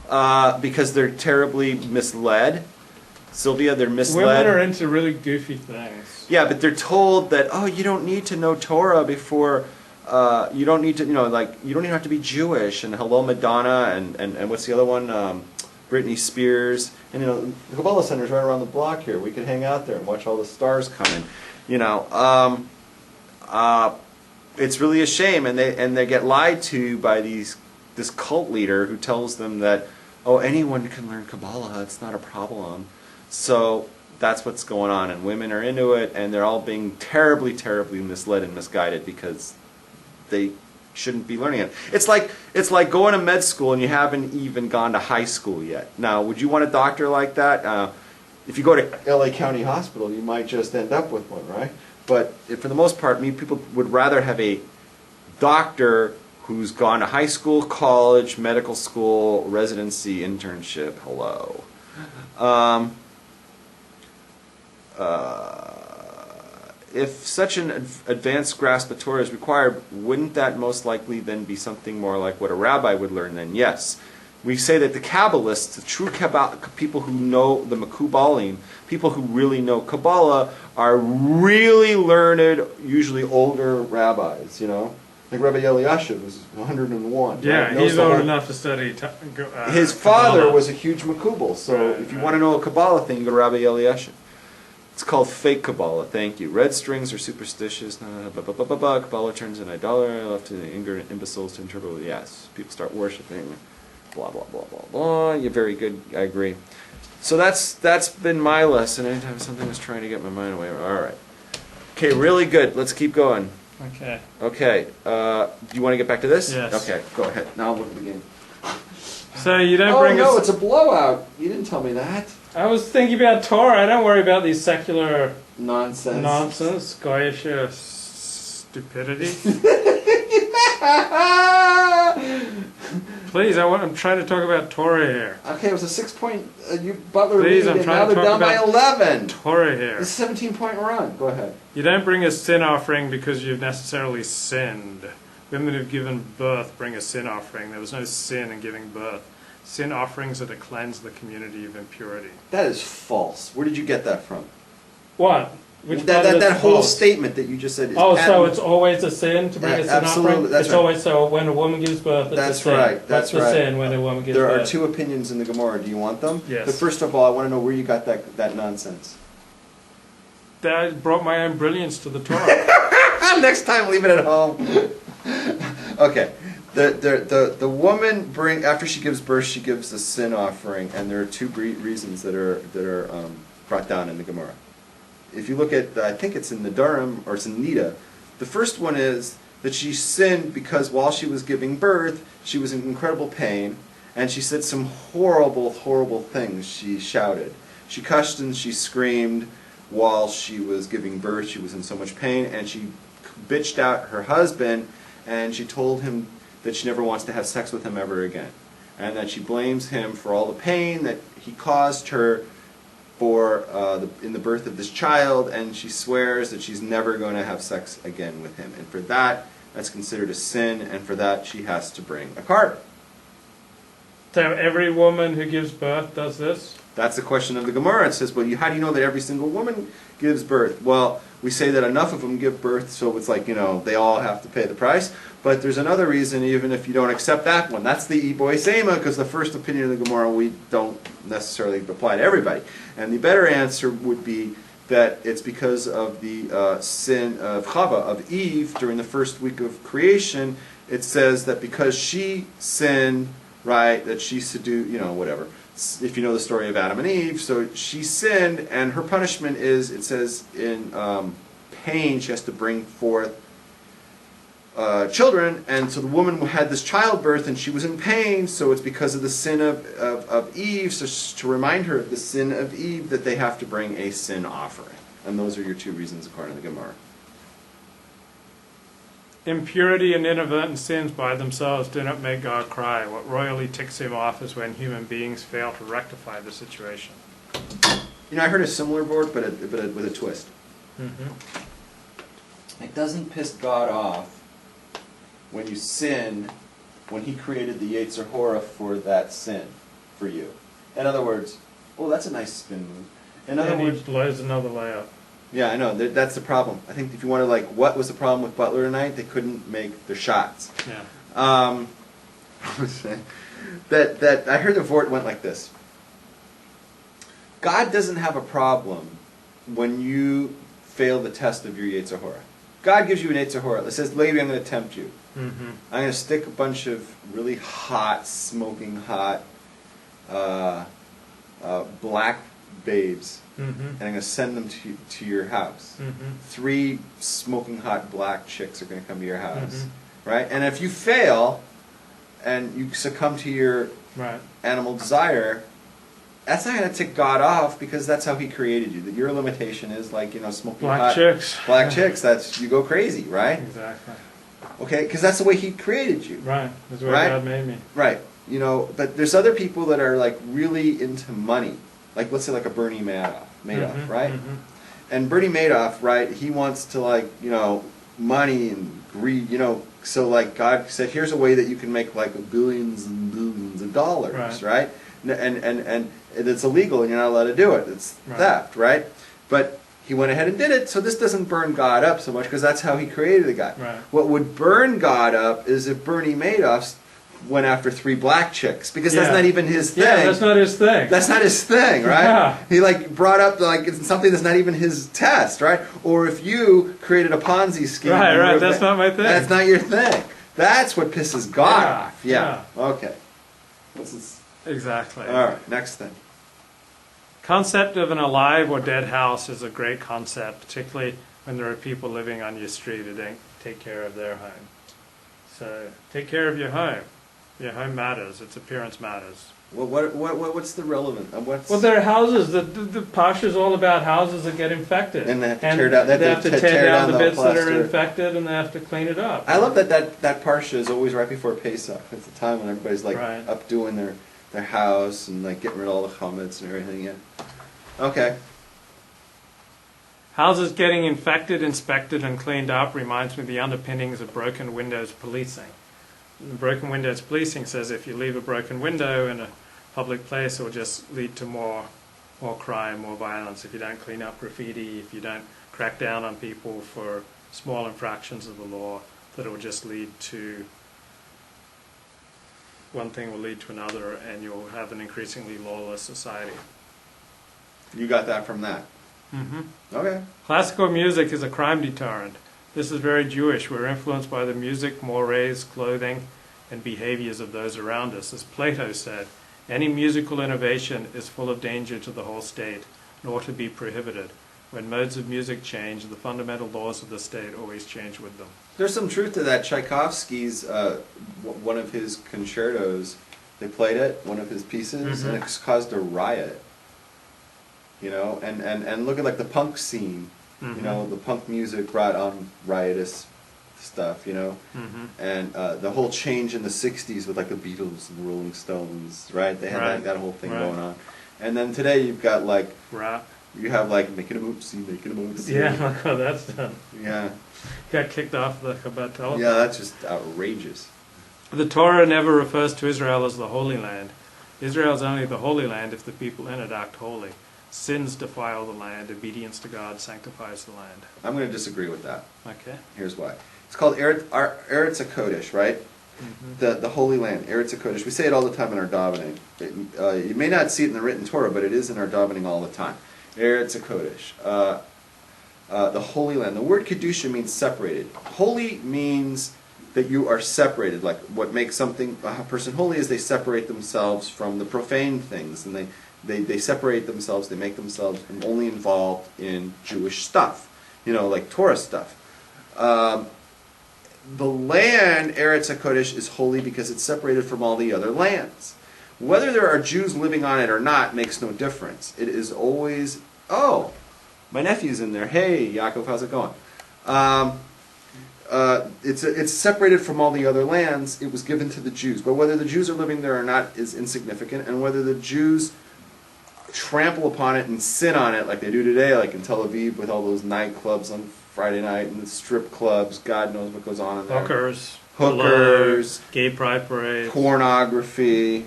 because they're terribly misled. Sylvia, they're misled. Women are into really goofy things. Yeah, but they're told that, oh, you don't need to know Torah before, you don't need to, you don't even have to be Jewish, and hello Madonna, and what's the other one? Britney Spears. And, the Kabbalah Center's right around the block here. We could hang out there and watch all the stars come in. It's really a shame, and they get lied to by this cult leader who tells them that, oh, anyone can learn Kabbalah, it's not a problem. So that's what's going on, and women are into it, and they're all being terribly, terribly misled and misguided because they shouldn't be learning it. It's like going to med school and you haven't even gone to high school yet. Now, would you want a doctor like that? If you go to LA County Hospital, you might just end up with one, right? But for the most part, people would rather have a doctor who's gone to high school, college, medical school, residency, internship. Hello. If such an advanced grasp of Torah is required, wouldn't that most likely then be something more like what a rabbi would learn then? Yes. We say that the Kabbalists, the true people who know the Mekubalim, people who really know Kabbalah, are really learned, usually older rabbis, Like Rabbi Eliashiv was 101. Yeah, right? he's old enough to study his father was a huge Mekubal, so if you want to know a Kabbalah thing, you go to Rabbi Eliashiv. It's called fake Kabbalah, thank you. Red strings are superstitious. Kabbalah turns an idolatry, left to the ignorant imbeciles to interpret. Yes, people start worshiping. Blah, blah, blah, blah, blah. You're very good, I agree. So that's been my lesson. Anytime something was trying to get my mind away. All right. Okay, really good. Let's keep going. Okay. Okay. Do you want to get back to this? Yes. Okay, go ahead. Now I'll look at the game. So you don't bring Oh, no, us... it's a blowout. You didn't tell me that. I was thinking about Torah. I don't worry about these secular Nonsense. Goyish stupidity. Please, I'm trying to talk about Torah here. Okay, it was a 6-point Butler Please, lead, I'm and trying now to they're talk down by about 11. Torah here. It's a 17-point run. Go ahead. You don't bring a sin offering because you've necessarily sinned. Women who've given birth bring a sin offering. There was no sin in giving birth. Sin offerings are to cleanse the community of impurity. That is false. Where did you get that from? What? That whole statement that you just said is patent. So it's always a sin to bring a sin absolutely, offering? That's it's right. always so when a woman gives birth, it's that's a sin. Right. That's the right. sin when a woman gives there birth. There are two opinions in the Gemara. Do you want them? Yes. But first of all, I want to know where you got that nonsense. I brought my own brilliance to the Torah. Next time, leave it at home. Okay. The woman after she gives birth, she gives a sin offering, and there are two reasons that are brought down in the Gemara. If you look at, I think it's in the Durham or it's in Nida, the first one is that she sinned because while she was giving birth, she was in incredible pain, and she said some horrible, horrible things. She shouted, she cussed and she screamed while she was giving birth. She was in so much pain, and she bitched out her husband, and she told him that she never wants to have sex with him ever again, and that she blames him for all the pain that he caused her in the birth of this child, and she swears that she's never going to have sex again with him. And for that's considered a sin, and for that she has to bring a carbon. So every woman who gives birth does this? That's the question of the Gemara. It says, well, how do you know that every single woman gives birth? Well, we say that enough of them give birth, so it's like, they all have to pay the price. But there's another reason, even if you don't accept that one. That's the Iboy Sema, because the first opinion of the Gemara we don't necessarily apply to everybody. And the better answer would be that it's because of the sin of Chava, of Eve, during the first week of creation. It says that because she sinned, right, that she seduced, whatever. If you know the story of Adam and Eve, so she sinned, and her punishment is, it says in pain, she has to bring forth children, and so the woman had this childbirth, and she was in pain, so it's because of the sin of Eve, so to remind her of the sin of Eve, that they have to bring a sin offering. And those are your two reasons according to the Gemara. Impurity and inadvertent sins by themselves do not make God cry. What royally ticks him off is when human beings fail to rectify the situation. I heard a similar word, but with a twist. Mm-hmm. It doesn't piss God off when you sin, when He created the Yetzer Hora for that sin. for you. In other words, oh, that's a nice spin move. In other And words, he blows another layup. yeah, I know. That's the problem. I think if you want to, like, what was the problem with Butler tonight? They couldn't make their shots. Yeah. That I heard the Vort went like this. God doesn't have a problem when you fail the test of your Yetzer Hora. God gives you an Yetzer Hora. It says, "Lady, I'm going to tempt you. Mm-hmm. I'm going to stick a bunch of really hot, smoking hot, black babes, Mm-hmm. and I'm going to send them to your house. Mm-hmm. 3 smoking hot black chicks are going to come to your house, Mm-hmm. right? And if you fail, and you succumb to your Right. animal desire, that's not going to tick God off because that's how He created you. That your limitation is like, smoking Black hot chicks. black Yeah. chicks. That's you go crazy, right? Exactly. Okay, because that's the way He created you. Right. That's the way Right? God made me. Right. But there's other people that are like really into money. Like, let's say like a Bernie Madoff, Mm-hmm. right? Mm-hmm. And Bernie Madoff, right, he wants to money and greed, so like God said, here's a way that you can make like billions and billions of dollars, right? And it's illegal and you're not allowed to do it. It's theft, right? But he went ahead and did it, so this doesn't burn God up so much because that's how He created the guy. Right. What would burn God up is if Bernie Madoff went after 3 black chicks because that's not even his thing. Yeah, that's not his thing. That's not his thing, right? Yeah. He brought up it's something that's not even his test, right? Or if you created a Ponzi scheme, Right. That's not my thing. That's not your thing. That's what pisses God off. Yeah. Okay. What's this? Exactly. All right. Next thing. Concept of an alive or dead house is a great concept, particularly when there are people living on your street who don't take care of their home. So take care of your home. Your home matters. Its appearance matters. Well, what's the relevant? Well, there are houses. The Parsha is all about houses that get infected. And they have to tear down. They have to tear down the bits that are plaster. infected, and they have to clean it up. I love that Parsha is always right before Pesach. It's the time when everybody's up doing their house and getting rid of all the chametz and everything. Yeah. Okay. Houses getting infected, inspected, and cleaned up reminds me of the underpinnings of broken windows policing. Broken windows policing says if you leave a broken window in a public place, it will just lead to more crime, more violence. If you don't clean up graffiti, if you don't crack down on people for small infractions of the law, that it will just lead to one thing will lead to another, and you'll have an increasingly lawless society. You got that from that. Mm-hmm. Okay. Classical music is a crime deterrent. This is very Jewish. We're influenced by the music, mores, clothing, and behaviors of those around us. As Plato said, any musical innovation is full of danger to the whole state, and ought to be prohibited. When modes of music change, the fundamental laws of the state always change with them. There's some truth to that. Tchaikovsky's, one of his concertos, they played it, one of his pieces, and it caused a riot. And look at the punk scene. The punk music brought on riotous stuff, and the whole change in the 60s with the Beatles and the Rolling Stones, right? They had that whole thing going on. And then today you've got rap. You have making a moopsie. Yeah, look how that's done. Yeah. Got kicked off the Chabad telephone. Yeah, that's just outrageous. The Torah never refers to Israel as the Holy Land. Israel is only the Holy Land if the people in it act holy. Sins defile the land. Obedience to God sanctifies the land. I'm going to disagree with that. Okay. Here's why. It's called Eretz HaKodesh, right? Mm-hmm. The Holy Land, Eretz HaKodesh. We say it all the time in our davening. You may not see it in the written Torah, but it is in our davening all the time. Eretz HaKodesh. The Holy Land. The word Kedusha means separated. Holy means that you are separated. Like what makes a person holy is they separate themselves from the profane things, and they separate themselves, they make themselves only involved in Jewish stuff, like Torah stuff. The land, Eretz HaKodesh, is holy because it's separated from all the other lands. Whether there are Jews living on it or not makes no difference. It is always, oh, my nephew's in there. Hey, Yaakov, how's it going? It's separated from all the other lands. It was given to the Jews. But whether the Jews are living there or not is insignificant, and whether the Jews trample upon it and sin on it like they do today, like in Tel Aviv with all those nightclubs on Friday night and the strip clubs, God knows what goes on in there. Hookers, Hookers, gay pride parades, pornography.